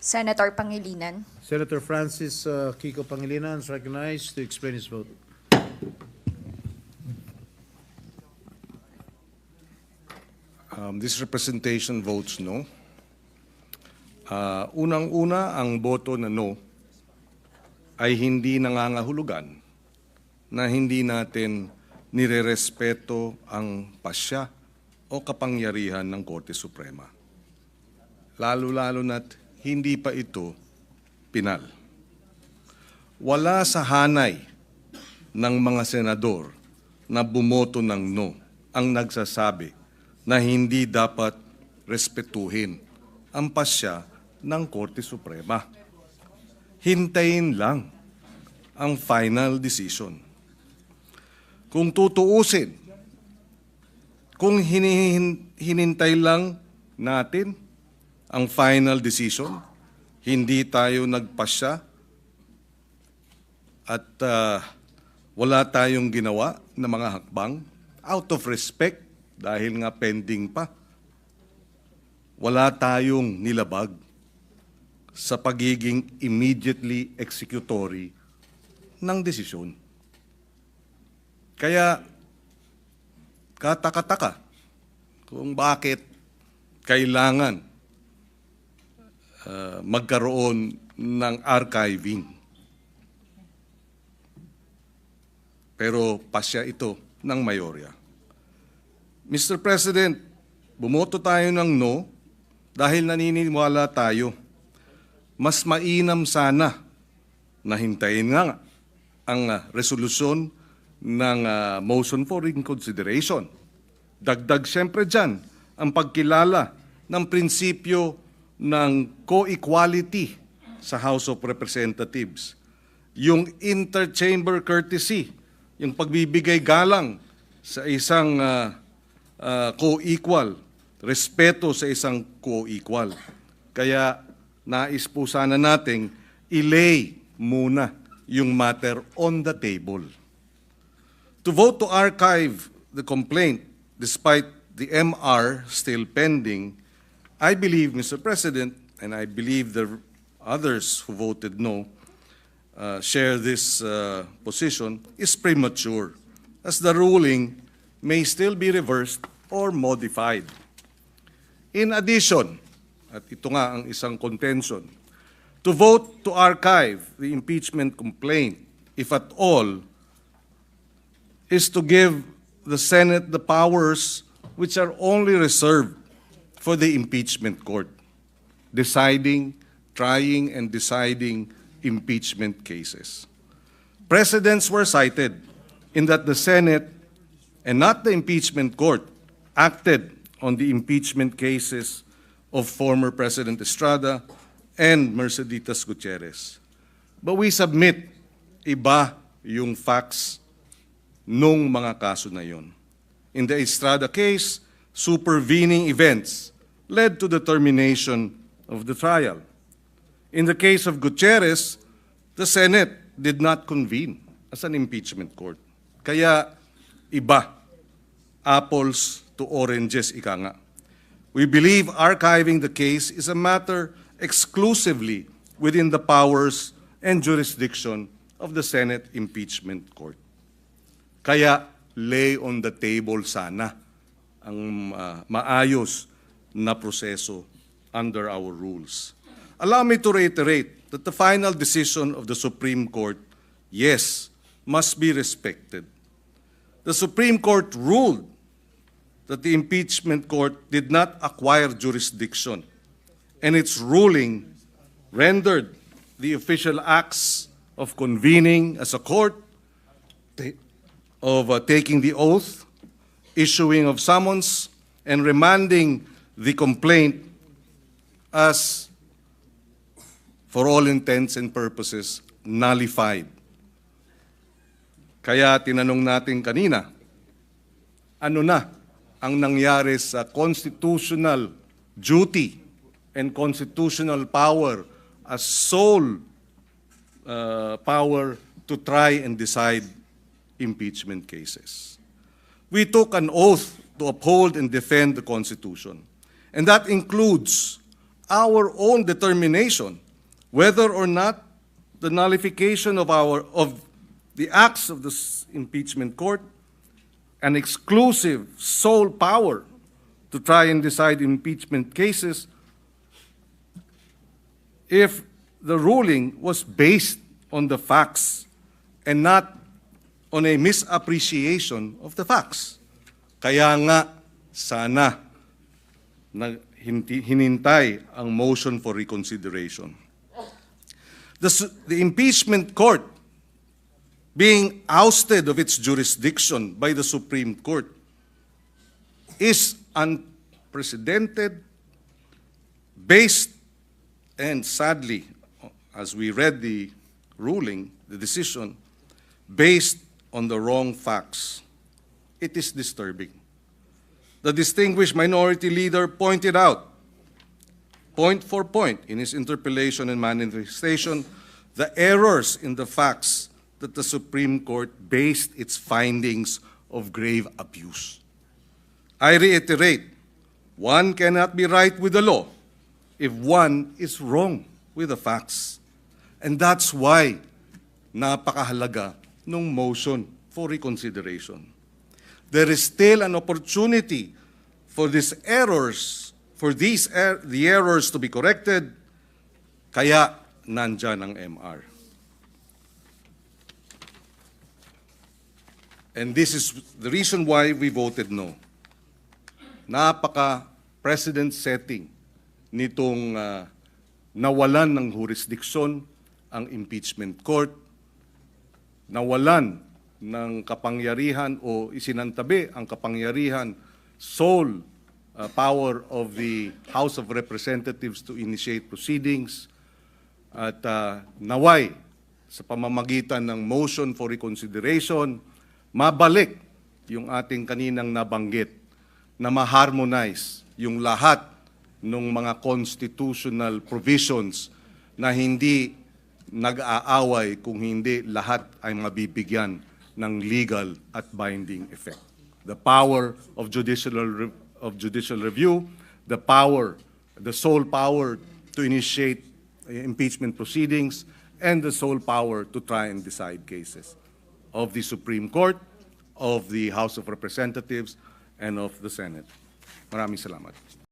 Senator Pangilinan. Senator Francis Kiko Pangilinan is recognized to explain his vote. This representation votes no. Unang-una, ang boto na no ay hindi nangangahulugan na hindi natin nirerespeto ang pasya o kapangyarihan ng Korte Suprema. Lalo-lalo na't hindi pa ito pinal. Wala sa hanay ng mga senador na bumoto ng no ang nagsasabi na hindi dapat respetuhin ang pasya ng Korte Suprema. Hintayin lang ang final decision. Kung tutuusin, kung hinintay lang natin ang final decision, hindi tayo nagpasya at wala tayong ginawa na mga hakbang out of respect dahil nga pending pa. Wala tayong nilabag sa pagiging immediately executory ng desisyon. Kaya kataka-taka kung bakit kailangan magkaroon ng archiving. Pero pasya ito ng mayorya. Mr. President, bumoto tayo ng no dahil naniniwala tayo. Mas mainam sana na hintayin nga ang resolusyon ng motion for reconsideration. Dagdag siyempre dyan ang pagkilala ng prinsipyo ng co-equality sa House of Representatives. Yung interchamber courtesy, yung pagbibigay galang sa isang co-equal, respeto sa isang co-equal. Kaya nais po sana nating i-lay muna yung matter on the table. To vote to archive the complaint despite the MR still pending, I believe, Mr. President, and I believe the others who voted no share this position, is premature, as the ruling may still be reversed or modified. In addition, at ito nga ang isang contention, to vote to archive the impeachment complaint, if at all, is to give the Senate the powers which are only reserved for the impeachment court, trying and deciding impeachment cases. Precedents were cited in that the Senate and not the impeachment court acted on the impeachment cases of former President Estrada and Merceditas Gutierrez. But we submit, iba yung facts nung mga kaso na yun. In the Estrada case, supervening events led to the termination of the trial. In the case of Gutierrez, the Senate did not convene as an impeachment court. Kaya iba, apples to oranges, ika nga. We believe archiving the case is a matter exclusively within the powers and jurisdiction of the Senate Impeachment Court. Kaya lay on the table sana ang maayos na proseso under our rules. Allow me to reiterate that the final decision of the Supreme Court, yes, must be respected. The Supreme Court ruled that the impeachment court did not acquire jurisdiction, and its ruling rendered the official acts of convening as a court, of taking the oath, issuing of summons, and remanding the complaint as, for all intents and purposes, nullified. Kaya tinanong natin kanina, ano na ang nangyari sa constitutional duty and constitutional power as sole power to try and decide impeachment cases. We took an oath to uphold and defend the Constitution, and that includes our own determination whether or not the nullification of the acts of the impeachment court, an exclusive sole power to try and decide impeachment cases, if the ruling was based on the facts and not on a misappreciation of the facts. Kaya nga, sana hinintay ang motion for reconsideration. The impeachment court, being ousted of its jurisdiction by the Supreme Court, is unprecedented, based, and sadly, as we read the ruling, the decision, based on the wrong facts. It is disturbing. The distinguished minority leader pointed out, point for point, in his interpellation and manifestation, the errors in the facts that the Supreme Court based its findings of grave abuse. I reiterate, one cannot be right with the law if one is wrong with the facts. And that's why napakahalaga ng motion for reconsideration. There is still an opportunity for the errors to be corrected, kaya nandyan ang MR. And this is the reason why we voted no. Napaka-precedent setting nitong nawalan ng jurisdiksyon ang impeachment court, nawalan ng kapangyarihan o isinantabi ang kapangyarihan, sole power of the House of Representatives to initiate proceedings, at naway sa pamamagitan ng motion for reconsideration, mabalik yung ating kaninang nabanggit na ma-harmonize yung lahat ng mga constitutional provisions na hindi nag-aaway kung hindi lahat ay mabibigyan ng legal at binding effect. The power of judicial review, the sole power to initiate impeachment proceedings, and the sole power to try and decide cases of the Supreme Court, of the House of Representatives, and of the Senate. Maraming salamat.